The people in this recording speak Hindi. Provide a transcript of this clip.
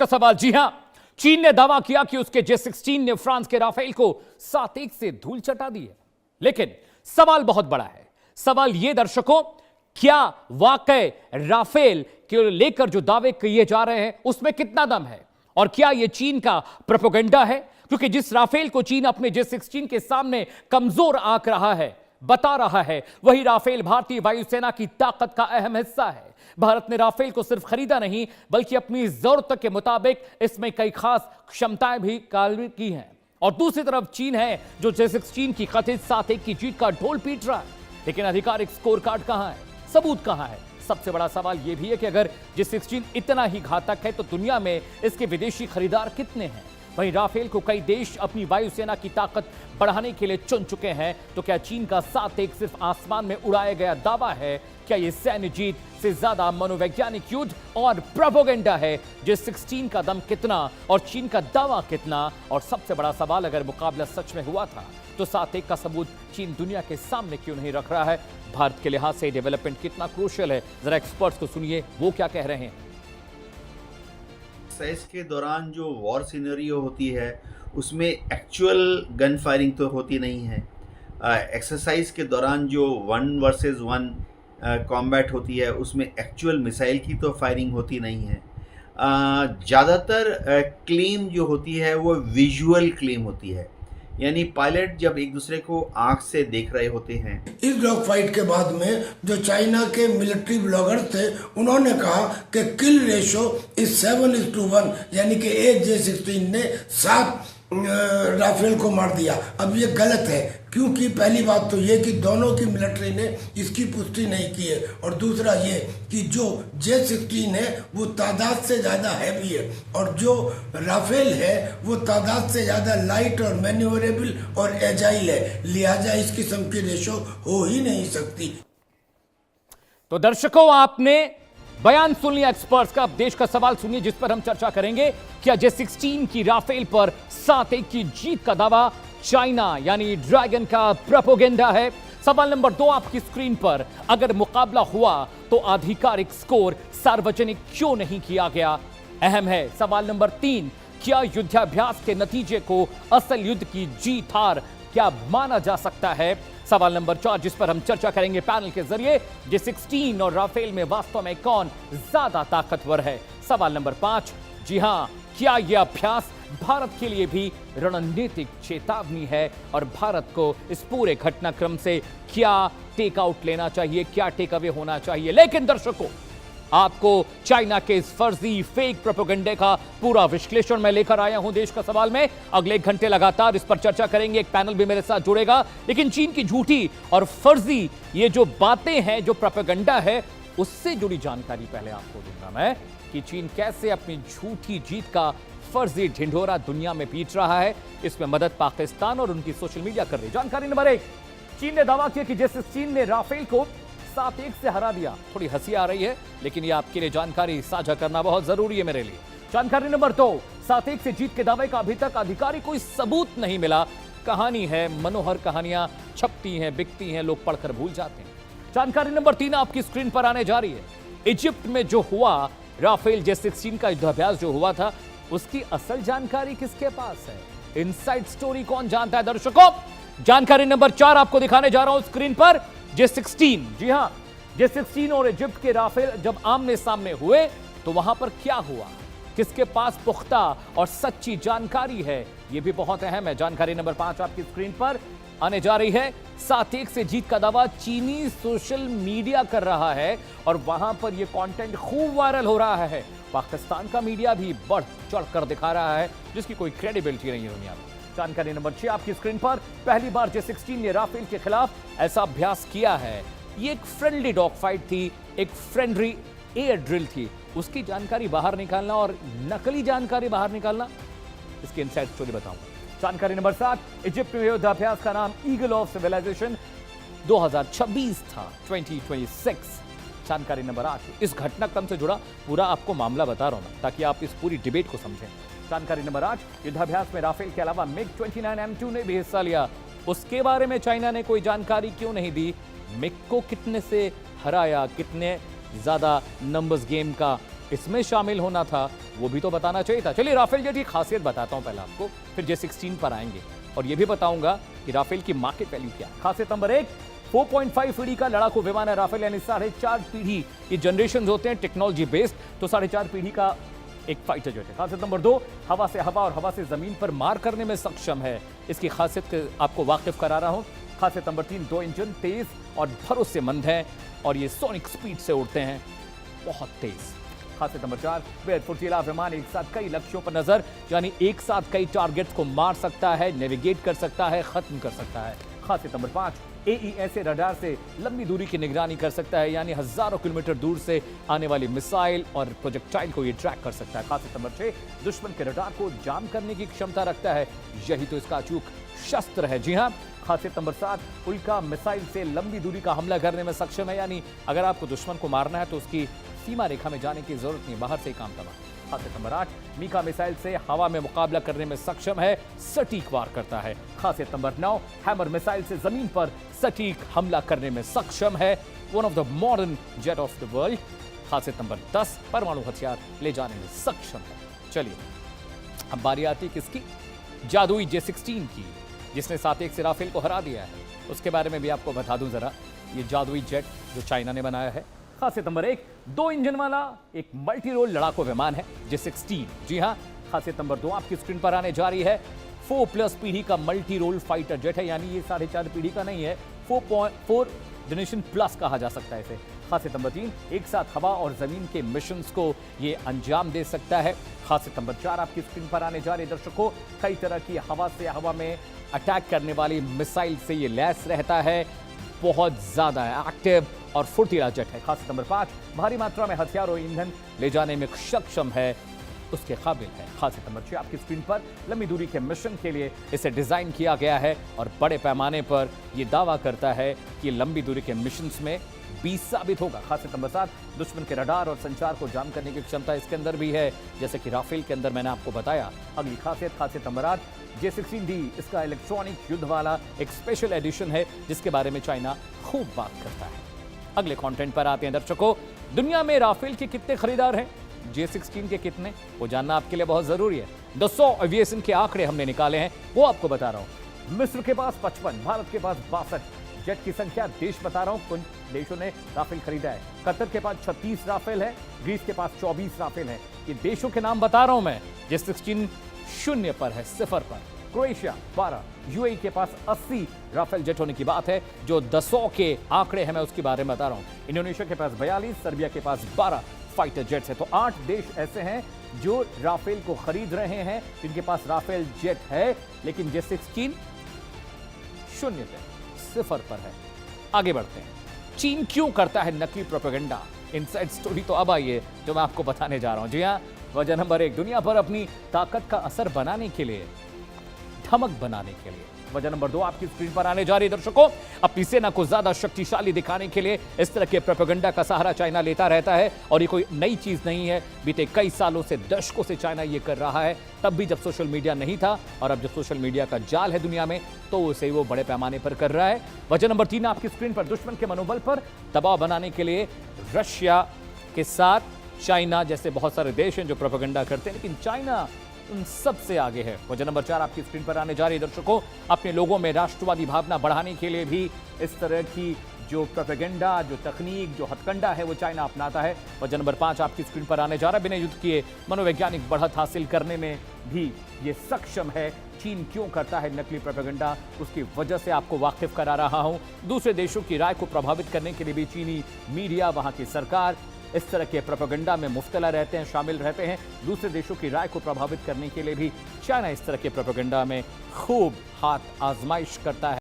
का सवाल। जी हां, चीन ने दावा किया कि उसके J-16 ने फ्रांस के राफेल को 7-1 से धूल चटा दी है। लेकिन सवाल बहुत बड़ा है। सवाल यह दर्शकों, क्या वाकई राफेल के लेकर जो दावे किए जा रहे हैं उसमें कितना दम है, और क्या यह चीन का प्रोपेगेंडा है? क्योंकि जिस राफेल को चीन अपने J-16 के सामने कमजोर आंक रहा है, बता रहा है, वही राफेल भारतीय वायुसेना की ताकत का अहम हिस्सा है। भारत ने राफेल को सिर्फ खरीदा नहीं, बल्कि अपनी जरूरत के मुताबिक इसमें कई खास क्षमताएं भी कार्य की हैं। और दूसरी तरफ चीन है जो J-16 की कथित 7-1 की जीत का ढोल पीट रहा है। लेकिन आधिकारिक स्कोर कार्ड कहां है, सबूत कहां है? सबसे बड़ा सवाल यह भी है कि अगर J-16 इतना ही घातक है तो दुनिया में इसके विदेशी खरीदार कितने हैं? वहीं राफेल को कई देश अपनी वायुसेना की ताकत बढ़ाने के लिए चुन चुके हैं। तो क्या चीन का 7-1 सिर्फ आसमान में उड़ाया गया दावा है? क्या यह सैन्य जीत से ज्यादा मनोवैज्ञानिक युद्ध और प्रोपेगेंडा है? J-16 का दम कितना और चीन का दावा कितना? और सबसे बड़ा सवाल, अगर मुकाबला सच में हुआ था तो 7-1 का सबूत चीन दुनिया के सामने क्यों नहीं रख रहा है? भारत के लिहाज से डेवलपमेंट कितना क्रूशियल है, जरा एक्सपर्ट्स को सुनिए वो क्या कह रहे हैं। एक्सरसाइज के दौरान जो वॉर सिनेरियो होती है उसमें एक्चुअल गन फायरिंग तो होती नहीं है। एक्सरसाइज के दौरान जो 1 वर्सेस 1 कॉम्बैट होती है उसमें एक्चुअल मिसाइल की तो फायरिंग होती नहीं है। ज़्यादातर क्लेम जो होती है वो विजुअल क्लेम होती है, यानी पायलट जब एक दूसरे को आंख से देख रहे होते हैं। इस डॉग फाइट के बाद में जो चाइना के मिलिट्री ब्लॉगर थे उन्होंने कहा कि किल रेशो इज 7:1, यानी कि एक J-16 ने 7 राफेल को मार दिया। अब ये गलत है, क्योंकि पहली बात तो ये कि दोनों की मिलिट्री ने इसकी पुष्टि नहीं की है, और दूसरा ये कि जो J-16 है वो तादाद से ज़्यादा हैवी है और जो राफेल है वो तादाद से ज़्यादा लाइट और मैन्यूवरेबल और एजाइल है, लिहाजा इस किस्म की रेशो हो ही नहीं सकती। तो दर्शकों, आपने बयान सुन लिया एक्सपर्ट्स का। अब देश का सवाल सुनिए जिस पर हम चर्चा करेंगे। क्या J-16 की राफेल पर 7-1 की जीत का दावा चाइना यानी ड्रैगन का प्रोपेगेंडा है? सवाल नंबर 2 आपकी स्क्रीन पर। अगर मुकाबला हुआ तो आधिकारिक स्कोर सार्वजनिक क्यों नहीं किया गया? अहम है। सवाल नंबर 3, क्या युद्धाभ्यास के नतीजे को असल युद्ध की जीत हार क्या माना जा सकता है? सवाल नंबर 4 जिस पर हम चर्चा करेंगे पैनल के जरिए, J-16 और राफेल में वास्तव में कौन ज्यादा ताकतवर है? सवाल नंबर 5, जी हां, क्या यह अभ्यास भारत के लिए भी रणनीतिक चेतावनी है और भारत को इस पूरे घटनाक्रम से क्या टेक आउट लेना चाहिए, क्या टेक अवे होना चाहिए? लेकिन दर्शकों, आपको चाइना के इस फर्जी फेक प्रोपेगेंडे का पूरा विश्लेषण मैं लेकर आया हूं देश का सवाल में। अगले 1 घंटे लगातार इस पर चर्चा करेंगे, एक पैनल भी मेरे साथ जुड़ेगा। लेकिन चीन की झूठी और फर्जी ये जो बातें हैं, जो प्रोपेगेंडा है, उससे जुड़ी जानकारी पहले आपको दूंगा मैं कि चीन कैसे अपनी झूठी जीत का फर्जी ढिंढोरा दुनिया में पीट रहा है। इसमें मदद पाकिस्तान और उनकी सोशल मीडिया कर रही। जानकारी नंबर 1, चीन ने दावा किया कि J-16 ने राफेल को 7-1 से हरा दिया। थोड़ी हंसी आ रही है, लेकिन ये आपके लिए जानकारी साझा करना बहुत जरूरी है मेरे लिए। जानकारी नंबर 2, 7-1 से जीत के दावे का अभी तक आधिकारिक कोई सबूत नहीं मिला। कहानी है, मनोहर कहानियां छपती हैं, बिकती हैं, लोग पढ़कर भूल जाते हैं। जानकारी नंबर 3 आपकी स्क्रीन पर आने जा रही है। इजिप्ट में जो हुआ राफेल J-16 का युद्धाभ्यास जो हुआ था, उसकी असल जानकारी किसके पास है? इनसाइड स्टोरी कौन जानता है? दर्शकों, जानकारी नंबर 4 आपको दिखाने जा रहा हूं स्क्रीन पर। J-16, जी हां, J-16 और इजिप्ट के राफेल जब आमने सामने हुए तो वहां पर क्या हुआ, किसके पास पुख्ता और सच्ची जानकारी है, यह भी बहुत अहम है। जानकारी नंबर 5 आपकी स्क्रीन पर आने जा रही है। 7-1 से जीत का दावा चीनी सोशल मीडिया कर रहा है और वहां पर यह कंटेंट खूब वायरल हो रहा है। पाकिस्तान का मीडिया भी बढ़ चढ़ कर दिखा रहा है, जिसकी कोई क्रेडिबिलिटी नहीं है दुनिया में। जानकारी नंबर 6 आपकी स्क्रीन पर। पहली बार J-16 ने राफेल के खिलाफ ऐसा अभ्यास किया है। ये एक फ्रेंडली डॉग फाइट थी, एक फ्रेंडली एयर ड्रिल थी। उसकी जानकारी बाहर निकालना और नकली जानकारी बाहर निकालना, इसकी इनसाइड स्टोरी बताऊंगा। जानकारी नंबर 7, इजिप्ट में युद्धाभ्यास का नाम ईगल ऑफ सिविलाइजेशन 2026 था, 2026। जानकारी नंबर 8, इस घटनाक्रम से जुड़ा पूरा आपको मामला बता रहा हूं ताकि आप इस पूरी डिबेट को समझें। जानकारी नंबर 8, युद्धाभ्यास में राफेल के अलावा MiG-29M2 ने भी हिस्सा लिया। उसके बारे में चाइना ने कोई जानकारी क्यों नहीं दी? मिग को कितने से हराया, कितने ज्यादा नंबर्स गेम का इसमें शामिल होना था, वो भी तो बताना चाहिए था। चलिए राफेल जेट की खासियत बताता हूं पहले आपको, फिर J-16 पर आएंगे और ये भी बताऊंगा कि राफेल की मार्केट वैल्यू क्या है। खासियत नंबर 1, 4.5 पीढ़ी का लड़ाकू विमान है राफेल, यानी 4.5 पीढ़ी ये जनरेशन होते हैं टेक्नोलॉजी बेस्ड, तो 4.5 पीढ़ी का एक फाइटर जेट है। खासियत नंबर 2, हवा से हवा और हवा से जमीन पर मार करने में सक्षम है। इसकी खासियत आपको वाकिफ करा रहा हूं। खासियत नंबर 3, 2 इंजन तेज और भरोसेमंद है और ये सोनिक स्पीड से उड़ते हैं, बहुत तेज। खासियत नंबर 4, बेहद फुर्तीला विमान एक साथ कई लक्ष्यों पर नजर, यानी एक साथ कई टारगेट्स को मार सकता है, नेविगेट कर सकता है, खत्म कर सकता है। खासियत नंबर 5, AES रडार से लंबी दूरी की निगरानी कर सकता है, यानी हजारों किलोमीटर दूर से आने वाली मिसाइल और प्रोजेक्टाइल को ये ट्रैक कर सकता है। खासियत नंबर 6, दुश्मन के रडार को जाम करने की क्षमता रखता है, यही तो इसका अचूक शस्त्र है। जी हाँ। खासियत नंबर 7, उल्का मिसाइल से लंबी दूरी का हमला करने में सक्षम है, यानी अगर आपको दुश्मन को मारना है तो उसकी सीमा रेखा में जाने की जरूरत नहीं, बाहर से ही काम करना। खासियत नंबर 8, मीका मिसाइल से हवा में मुकाबला करने में सक्षम है, सटीक वार करता है। खासियत नंबर 9, हैमर मिसाइल से जमीन पर सटीक हमला करने में सक्षम है, one of the modern jet of the world. खासियत नंबर 10, परमाणु हथियार ले जाने में सक्षम है। चलिए अब बारी आती है किसकी? जादुई J-16 की, जिसने 7-1 से राफेल को हरा दिया है। उसके बारे में भी आपको बता दूं जरा, ये जादुई जेट जो चाइना ने बनाया है। खासियत नंबर 1, 2 इंजन वाला एक मल्टी रोल लड़ाकू विमान है J-16। जी हाँ। खासियत नंबर 2 आपकी स्क्रीन पर आने जा रही है, 4+ पीढ़ी का मल्टी रोल फाइटर जेट है, यानी ये 4.5 पीढ़ी का नहीं है, 4 जनरेशन प्लस कहा जा सकता है इसे। खासियत नंबर 3, एक साथ हवा और जमीन के मिशंस को ये अंजाम दे सकता है। खासियत नंबर 4 आपकी स्क्रीन पर आने जा रही है दर्शकों, कई तरह की हवा से हवा में अटैक करने वाली मिसाइल से ये लैस रहता है, बहुत ज्यादा एक्टिव और फुर्तीला जेट है। खासियत नंबर 5, भारी मात्रा में हथियार और ईंधन ले जाने में सक्षम है, उसके काबिल है। खासियत नंबर 6 आपकी स्क्रीन पर, लंबी दूरी के मिशन के लिए इसे डिजाइन किया गया है और बड़े पैमाने पर यह दावा करता है कि लंबी दूरी के मिशंस में 20 साबित होगा। खासियत नंबर 7, दुश्मन के रडार और संचार को जाम करने की क्षमता इसके अंदर भी है, जैसे कि राफेल के अंदर मैंने आपको बताया। अगली खासियत नंबर 8, J-16D इसका इलेक्ट्रॉनिक युद्ध वाला एक स्पेशल एडिशन है, जिसके बारे में चाइना खूब बात करता है। अगले कंटेंट पर आते हैं दर्शकों, दुनिया में राफेल के कितने खरीदार हैं, J-16 के कितने, वो जानना आपके लिए बहुत जरूरी है। 200 एविएशन के आंकड़े हमने निकाले हैं, वो आपको बता रहा हूं। मिस्र के पास 55, भारत के पास 62, जेट की संख्या देश बता रहा हूं, कुछ देशों ने राफेल खरीदा है। कतर के पास 36 राफेल है, ग्रीस के पास 24 राफेल है। ये देशों के नाम बता रहा हूं मैं। J-16 0 पर है, 0 पर। क्रोएशिया 12, यूएई के पास 80 राफेल जेट होने की बात है, जो 200 के आंकड़े हैं, मैं उसके बारे में बता रहा हूं। इंडोनेशिया के पास 42, सर्बिया के पास 12 फाइटर जेट्स है। तो 8 देश ऐसे हैं जो राफेल को खरीद रहे हैं, जिनके पास राफेल जेट है, लेकिन J-16 0 पर है। आगे बढ़ते हैं, चीन क्यों करता है नकली प्रोपेगेंडा? इनसाइड स्टोरी तो अब आई है जो मैं आपको बताने जा रहा हूं। जी हाँ, वजह नंबर 1, दुनिया पर अपनी ताकत का असर बनाने के लिए, धमक बनाने के लिए। वजह नंबर 2 आपकी स्क्रीन पर आने जा रही है दर्शकों, अपनी सेना को ज्यादा शक्तिशाली दिखाने के लिए इस तरह के प्रोपेगेंडा का सहारा चाइना लेता रहता है, और ये कोई नई चीज नहीं है। बीते कई सालों से, दशकों से चाइना ये कर रहा है, तब भी जब सोशल मीडिया नहीं था, और अब जब सोशल मीडिया का जाल है दुनिया में, तो उसे वो बड़े पैमाने पर कर रहा है। वजह नंबर 3 आपकी स्क्रीन पर, दुश्मन के मनोबल पर दबाव बनाने के लिए रशिया के साथ चाइना जैसे बहुत सारे देश हैं जो प्रोपेगेंडा करते हैं, लेकिन चाइना उन सबसे आगे है। वजह नंबर 4 आपकी स्क्रीन पर आने जा रही है दर्शकों, अपने लोगों में राष्ट्रवादी भावना बढ़ाने के लिए भी इस तरह की जो प्रोपेगेंडा, जो तकनीक, जो हथकंडा है, वो चाइना अपनाता है। वजह नंबर 5 आपकी स्क्रीन पर आने जा रहा है, बिना युद्ध किए मनोवैज्ञानिक बढ़त हासिल करने में भी ये सक्षम है। चीन क्यों करता है नकली प्रोपेगेंडा, उसकी वजह से आपको वाकिफ करा रहा हूं। दूसरे देशों की राय को प्रभावित करने के लिए भी चीनी मीडिया, वहां की सरकार इस तरह के प्रोपेगेंडा में मुफ्तला रहते हैं, शामिल रहते हैं। दूसरे देशों की राय को प्रभावित करने के लिए भी चाइना इस तरह के प्रोपेगेंडा में खूब हाथ आजमाइश करता है।